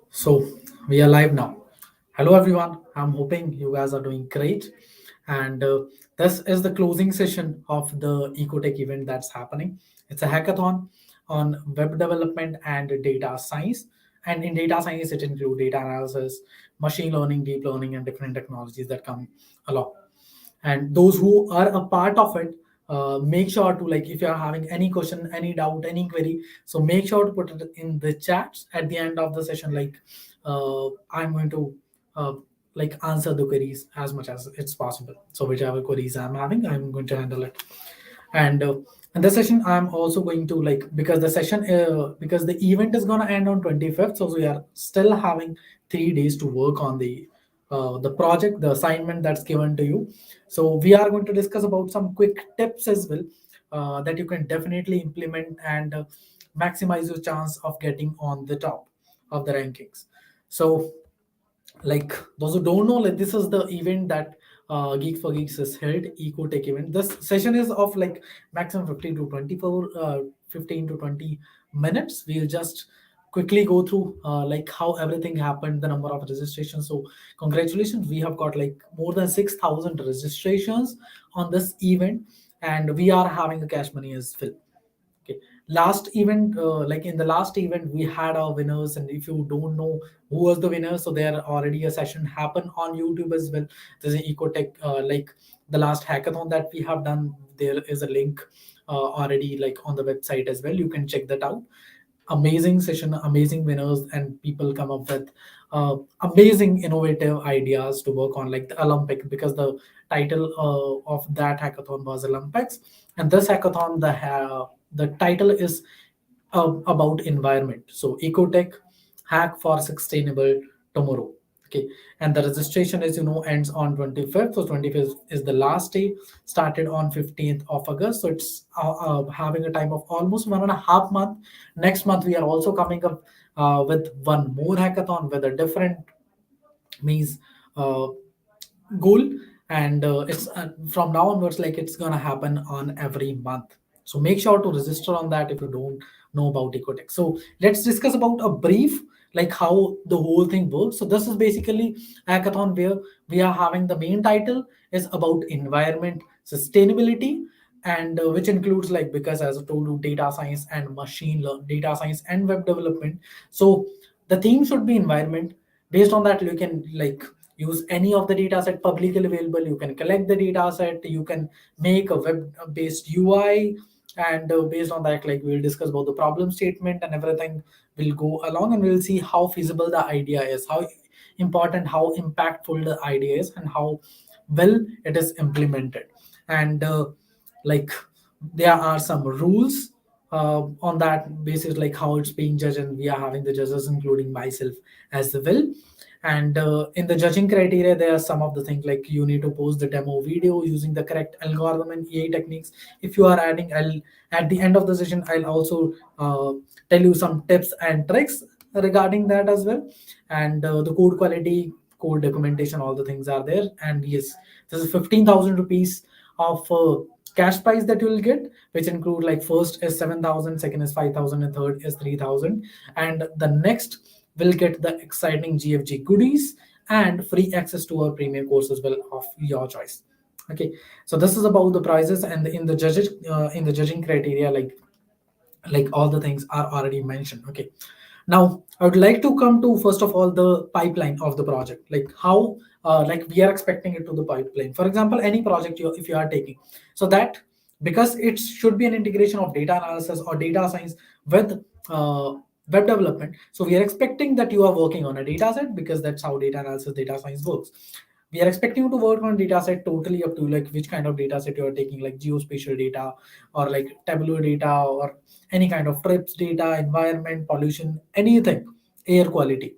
So we are live now. Hello everyone. I'm hoping you guys are doing great. And this is the closing session of the Ecotech event that's happening. It's a hackathon on web development and data science. And in data science, it includes data analysis, machine learning, deep learning, and different technologies that come along. And those who are a part of it, make sure to, like, if you are having any question, any doubt, any query, so make sure to put it in the chats at the end of the session. Like, I'm going to uh, like answer the queries as much as it's possible. So whichever queries I'm having, I'm going to handle it. And in the session, I'm also going to, like, because the session because the event is going to end on 25th, so we are still having 3 days to work on the project, the assignment that's given to you. So we are going to discuss about some quick tips as well, that you can definitely implement and maximize your chance of getting on the top of the rankings. So, like, those who don't know, like, this is the event that Geek for Geeks is held, Ecotech event. This session is of like maximum 15 to 24 15 to 20 minutes. We'll just quickly go through like how everything happened, the number of registrations. So congratulations, we have got like more than 6,000 registrations on this event, and we are having a cash money as well. Okay. Last event, like in the last event, we had our winners, and if you don't know who was the winner, so there already a session happened on YouTube as well. There's an Ecotech, like the last hackathon that we have done. There is a link already, like on the website as well. You can check that out. Amazing session, amazing winners, and people come up with amazing innovative ideas to work on, like the Olympic, because the title of that hackathon was Olympics. And this hackathon, the title is about environment. So Ecotech hack for sustainable tomorrow. Okay, and the registration, as you know, ends on 25th. So 25th is the last day. Started on 15th of August. So it's having a time of almost 1.5 months. Next month we are also coming up with one more hackathon with a different means uh, goal. And it's from now onwards, like, it's gonna happen on every month. So make sure to register on that if you don't know about Ecotech. So let's discuss about a brief, like how the whole thing works. So this is basically hackathon where we are having the main title is about environment sustainability, and which includes, like, because as I told you, data science and data science and web development. So the theme should be environment. Based on that, you can, like, use any of the data set publicly available. You can collect the data set, you can make a web based UI, and based on that, like, we'll discuss about the problem statement and everything. Will go along and we'll see how feasible the idea is, how important, how impactful the idea is, and how well it is implemented. And like, there are some rules on that basis, like how it's being judged, and we are having the judges including myself as well. And in the judging criteria, there are some of the things, like you need to post the demo video using the correct algorithm and AI techniques. If you are adding, I'll at the end of the session, I'll also tell you some tips and tricks regarding that as well. And the code quality, code documentation, all the things are there. And yes, this is 15,000 rupees of cash prize that you will get, which include, like, first is 7,000, second is 5,000, and third is 3,000. And the next will get the exciting GFG goodies and free access to our premium course as well of your choice. Okay, so this is about the prizes. And in the judging criteria, like all the things are already mentioned. Okay, now I would like to come to, first of all, the pipeline of the project, like how like we are expecting it to the pipeline. For example, any project if you are taking, so that, because it should be an integration of data analysis or data science with web development, so we are expecting that you are working on a data set, because that's how data analysis, data science works. We are expecting you to work on data set totally up to, like, which kind of data set you are taking, like geospatial data, or like tabular data, or any kind of trips data, environment, pollution, anything, air quality,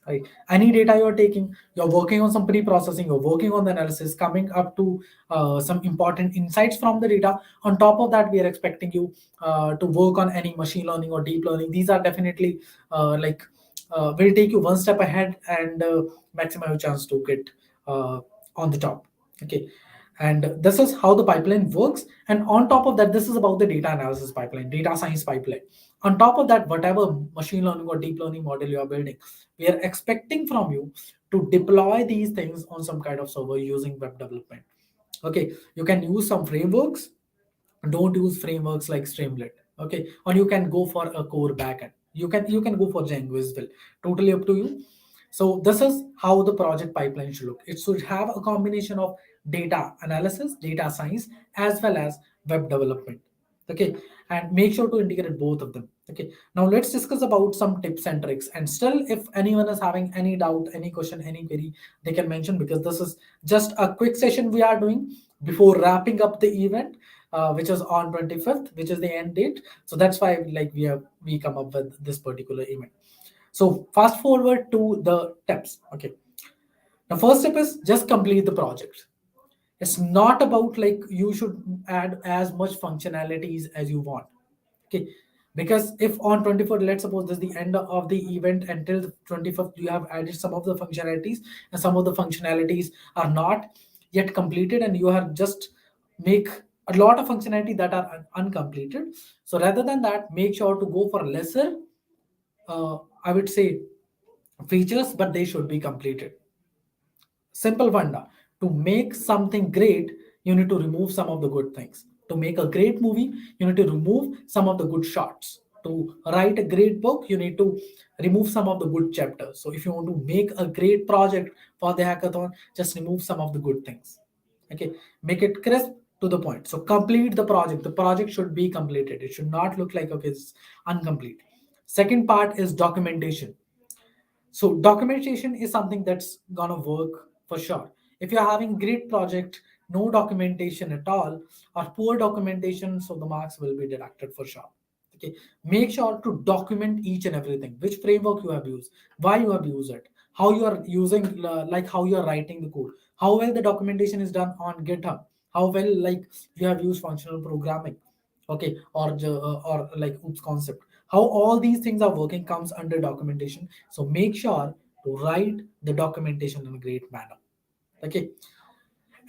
right? Any data you're taking, you're working on some pre-processing, you're working on the analysis, coming up to some important insights from the data. On top of that, we are expecting you to work on any machine learning or deep learning. These are definitely will take you one step ahead and maximize your chance to get uh, on the top. Okay, and this is how the pipeline works. And on top of that, this is about the data analysis pipeline, data science pipeline. On top of that, whatever machine learning or deep learning model you are building, we are expecting from you to deploy these things on some kind of server using web development. Okay, you can use some frameworks. Don't use frameworks like Streamlit. Okay, or you can go for a core backend. You can go for Django as well. Totally up to you. So this is how the project pipeline should look. It should have a combination of data analysis, data science, as well as web development. Okay, and make sure to integrate both of them. Okay, now let's discuss about some tips and tricks. And still, if anyone is having any doubt, any question, any query, they can mention, because this is just a quick session we are doing before wrapping up the event, which is on 25th, which is the end date. So that's why we come up with this particular event. So fast forward to the tips. Okay, the first step is just complete the project. It's not about like you should add as much functionalities as you want. Okay, because if on 24th, let's suppose this is the end of the event, until the 25th you have added some of the functionalities, and some of the functionalities are not yet completed, and you have just make a lot of functionality that are uncompleted. So rather than that, make sure to go for lesser, I would say, features, but they should be completed. Simple Vanda. To make something great, you need to remove some of the good things. To make a great movie, you need to remove some of the good shots. To write a great book, you need to remove some of the good chapters. So if you want to make a great project for the hackathon, just remove some of the good things. Okay, make it crisp to the point. So complete the project. The project should be completed. It should not look like okay, it's incomplete. Second part is documentation. So documentation is something that's gonna work for sure. If you're having great project, no documentation at all, or poor documentation, so the marks will be deducted for sure. Okay, make sure to document each and everything, which framework you have used, why you have used it, how you are using, like how you are writing the code, how well the documentation is done on GitHub, how well like you have used functional programming. Okay, or like oops concept, how all these things are working comes under documentation. So make sure to write the documentation in a great manner. Okay,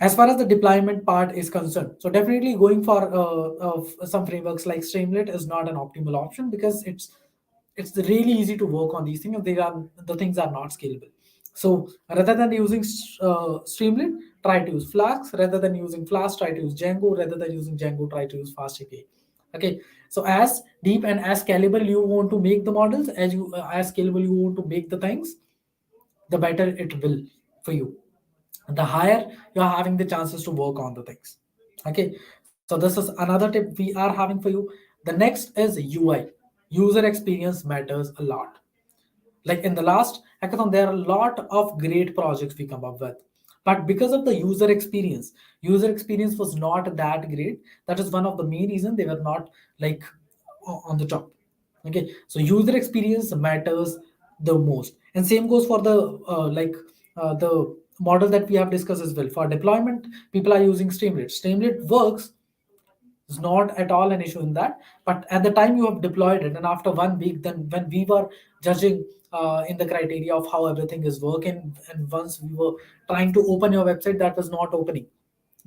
as far as the deployment part is concerned, so definitely going for some frameworks like Streamlit is not an optimal option, because it's really easy to work on these things, and the things are not scalable. So rather than using Streamlit, try to use Flask. Rather than using Flask, try to use Django. Rather than using Django, try to use Fast API. Okay, so as deep and as scalable you want to make the models, as scalable you want to make the things, the better it will for you, the higher you're having the chances to work on the things. Okay, so this is another tip we are having for you. The next is UI. User experience matters a lot. Like in the last hackathon, there are a lot of great projects we come up with, but because of the user experience was not that great. That is one of the main reason they were not like on the top. Okay, so user experience matters the most, and same goes for the the model that we have discussed as well. For deployment, people are using Streamlit works. It's not at all an issue in that. But at the time you have deployed it, and after 1 week, then when we were judging in the criteria of how everything is working, and once we were trying to open your website, that was not opening.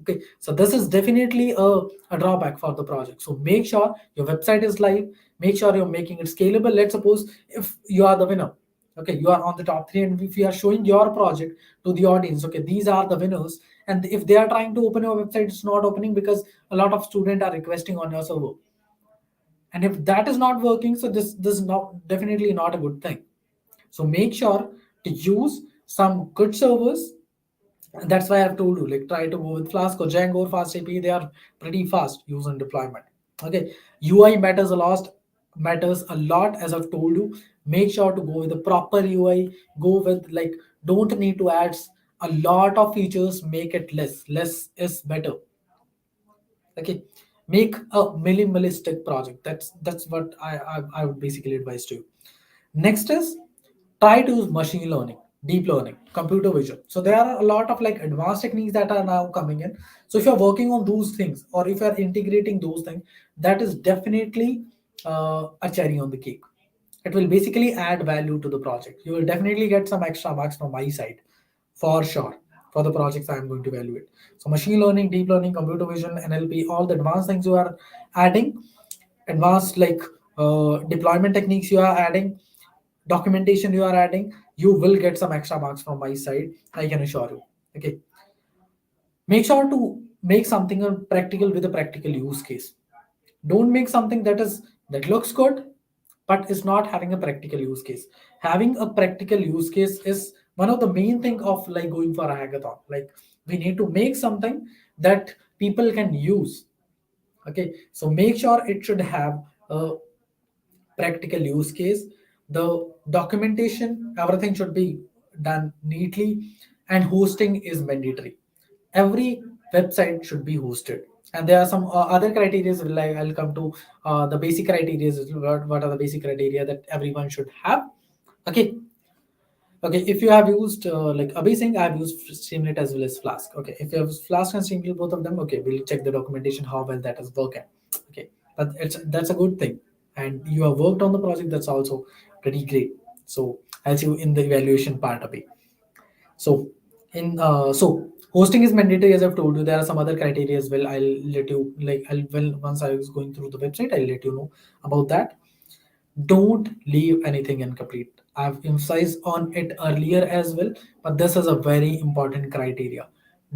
Okay, so this is definitely a drawback for the project. So make sure your website is live, make sure you're making it scalable. Let's suppose if you are the winner, okay, you are on the top three, and if you are showing your project to the audience, okay, these are the winners, and if they are trying to open your website, it's not opening because a lot of students are requesting on your server. And if that is not working, so this is not definitely not a good thing. So make sure to use some good servers. And that's why I've told you, like, try to go with Flask or Django or Fast API. They are pretty fast use and deployment. Okay, UI matters a lot, as I've told you. Make sure to go with the proper UI. Go with like, don't need to add a lot of features. Make it less. Less is better. Okay, make a minimalistic project. That's what I would basically advise to you. Next is try to use machine learning, deep learning, computer vision. So there are a lot of like advanced techniques that are now coming in. So if you're working on those things, or if you're integrating those things, that is definitely a cherry on the cake. It will basically add value to the project. You will definitely get some extra marks from my side, for sure, for the projects I'm going to evaluate. So machine learning, deep learning, computer vision, NLP, all the advanced things you are adding, advanced like deployment techniques you are adding, documentation you are adding, you will get some extra marks from my side, I can assure you. Okay, make sure to make something practical with a practical use case. Don't make something that looks good but is not having a practical use case. Having a practical use case is one of the main thing of like going for a hackathon. Like, we need to make something that people can use. Okay, so make sure it should have a practical use case. The documentation, everything should be done neatly, and hosting is mandatory. Every website should be hosted. And there are some other criteria, like I'll come to the basic criteria. What are the basic criteria that everyone should have? Okay, okay, if you have used like Abhising, I have used Streamlit as well as Flask. Okay, if you have Flask and Streamlit, both of them, okay, we'll check the documentation how well that is working. Okay, that's a good thing, and you have worked on the project. That's also pretty great. So helps you in the evaluation part of it. So so hosting is mandatory, as I've told you. There are some other criteria as well. I'll let you like I'll well once I was going through the website, I'll let you know about that. Don't leave anything incomplete. I've emphasized on it earlier as well, but this is a very important criteria.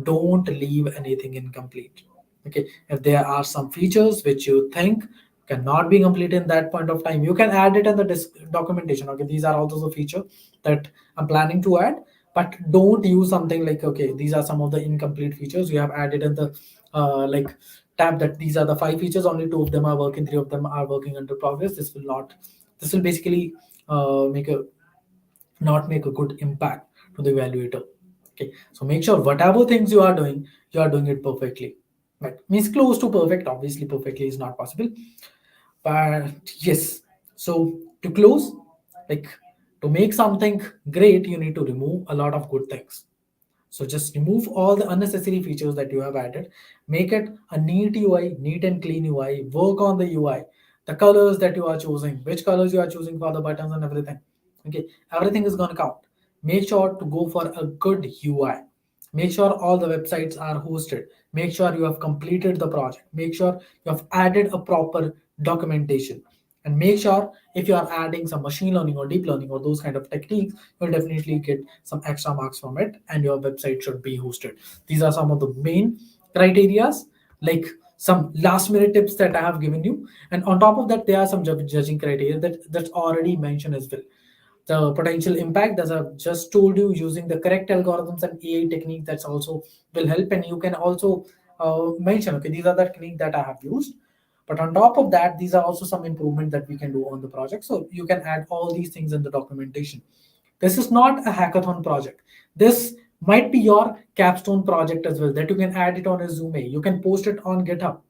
Don't leave anything incomplete. Okay, if there are some features which you think cannot be complete in that point of time, you can add it in the documentation. Okay, these are also the feature that I'm planning to add, but don't use something like, okay, these are some of the incomplete features you have added in the like tab, that these are the five features, only two of them are working, three of them are working under progress. This will basically make a not make a good impact to the evaluator. Okay, so make sure whatever things you are doing it perfectly. But means close to perfect. Obviously, perfectly is not possible, but yes. So to close, like, to make something great, you need to remove a lot of good things. So just remove all the unnecessary features that you have added. Make it a neat UI, neat and clean UI. Work on the UI, the colors that you are choosing, which colors you are choosing for the buttons and everything. Okay, everything is gonna count. Make sure to go for a good UI. Make sure all the websites are hosted. Make sure you have completed the project. Make sure you have added a proper documentation. And make sure if you are adding some machine learning or deep learning or those kind of techniques, you'll definitely get some extra marks from it, and your website should be hosted. These are some of the main criterias, like some last minute tips that I have given you. And on top of that, there are some judging criteria that's already mentioned as well. The potential impact, as I've just told you, using the correct algorithms and AI technique, that's also will help. And you can also mention, okay, these are the technique that I have used. But on top of that, these are also some improvement that we can do on the project. So you can add all these things in the documentation. This is not a hackathon project. This might be your capstone project as well, that you can add it on a Zoom. You can post it on GitHub.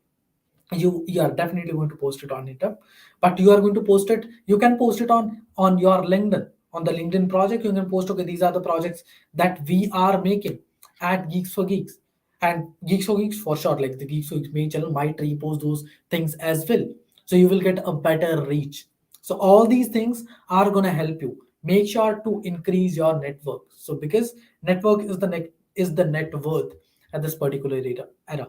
You are definitely going to post it on GitHub, but you are going to post it. You can post it on your LinkedIn. On the LinkedIn project, you can post, okay, these are the projects that we are making at Geeks for Geeks. And Geeks for Geeks, for sure, like the Geeks for Geeks main channel might repost those things as well. So you will get a better reach. So all these things are going to help you. Make sure to increase your network. So because network is the net worth at this particular era,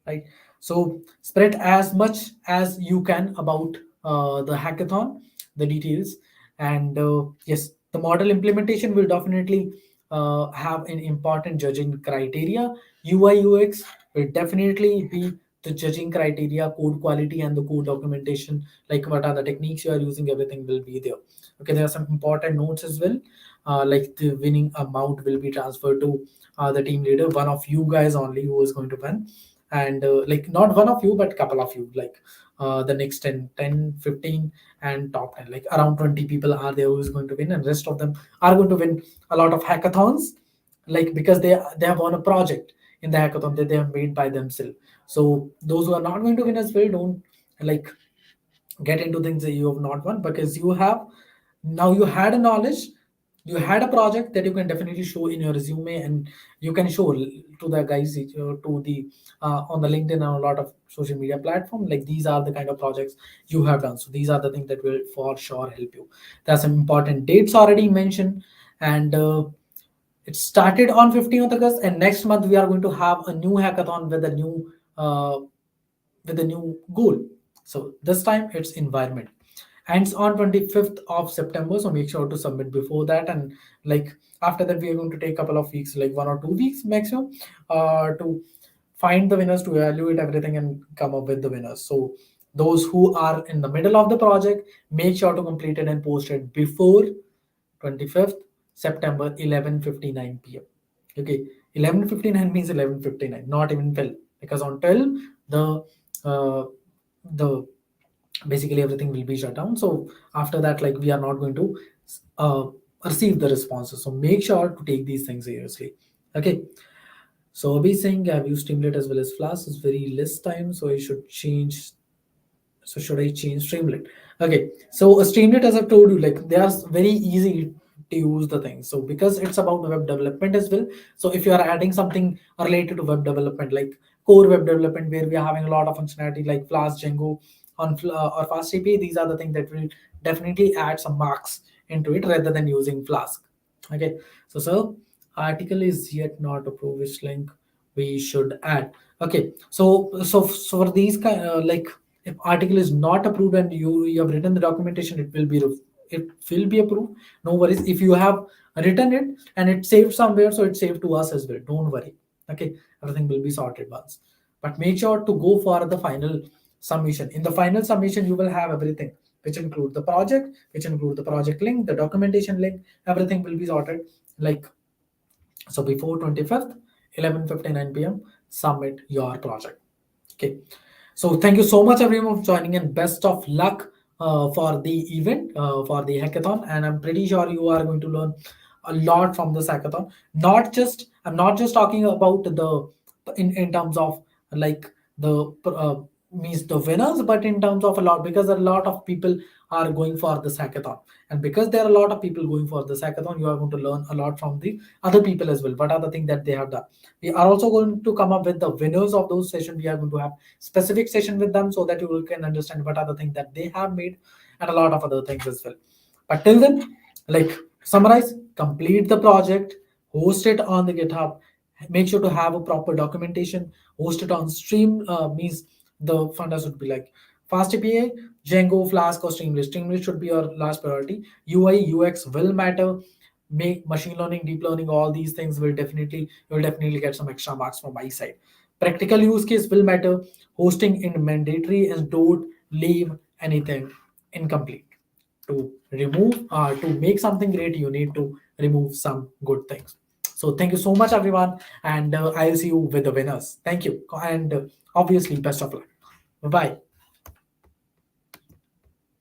right? So spread as much as you can about the hackathon, the details. And yes, the model implementation will definitely have an important judging criteria. UI UX will definitely be the judging criteria. Code quality and the code documentation, like what are the techniques you are using, everything will be there. Okay, there are some important notes as well. Like the winning amount will be transferred to the team leader, one of you guys only who is going to win. And like, not one of you but couple of you, like the next 10, 10, 15, and top 10, like around 20 people are there who is going to win, and rest of them are going to win a lot of hackathons, like because they have won a project in the hackathon that they have made by themselves. So those who are not going to win as well, don't like get into things that you have not won, because you have now, you had a knowledge, you had a project that you can definitely show in your resume, and you can show to the guys, to the on the LinkedIn and a lot of social media platform, like these are the kind of projects you have done. So these are the things that will for sure help you. There's some important dates already mentioned. And it started on 15th August, and next month we are going to have a new hackathon with a new goal. So this time it's environment. Ends on 25th of September. So make sure to submit before that. And like after that, we are going to take a couple of weeks, like 1 or 2 weeks maximum, to find the winners, to evaluate everything and come up with the winners. So those who are in the middle of the project, make sure to complete it and post it before 25th September, 11:59 p.m. Okay, 11:59 means 11:59, not even 12, because on 12 the uh, the basically everything will be shut down. So after that, like we are not going to uh, receive the responses. So make sure to take these things seriously. Okay. So Abhi saying I've used Streamlit as well as Flask. It's very less time, so I should change. So should I change Streamlit? Okay. So a Streamlit, as I've told you, like they are very easy to use the things. So because it's about web development as well. So if you are adding something related to web development, like core web development, where we are having a lot of functionality like Flask, Django, or Fast API, these are the things that will definitely add some marks into it rather than using Flask. Okay. So article is yet not approved. Which link we should add? Okay. So for these like if article is not approved and you have written the documentation, it will be approved. No worries. If you have written it and it's saved somewhere, so it's saved to us as well. Don't worry. Okay, everything will be sorted once. But make sure to go for the final submission. In the final submission, you will have everything, which include the project, which include the project link, the documentation link. Everything will be sorted. Like so, before 25th, 11:59 p.m. Submit your project. Okay. So thank you so much everyone for joining in. Best of luck for the event, for the hackathon, and I'm pretty sure you are going to learn a lot from this hackathon. Not just I'm not just talking about the in terms of like the means the winners, but in terms of a lot, because a lot of people are going for this hackathon, and because there are a lot of people going for this hackathon, you are going to learn a lot from the other people as well. What are the things that they have done? We are also going to come up with the winners of those sessions. We are going to have specific session with them so that you can understand what are the things that they have made and a lot of other things as well. But till then, like summarize, complete the project, host it on the GitHub, make sure to have a proper documentation, host it on stream means the funders would be like fast API, Django, Flask, or Streamlit. Streamlit should be your last priority. UI, UX will matter. Make machine learning, deep learning, all these things will definitely you will definitely get some extra marks from my side. Practical use case will matter. Hosting in mandatory, and don't leave anything incomplete. To make something great, you need to remove some good things. So thank you so much everyone, and I'll see you with the winners. Thank you, and obviously best of luck. Bye bye.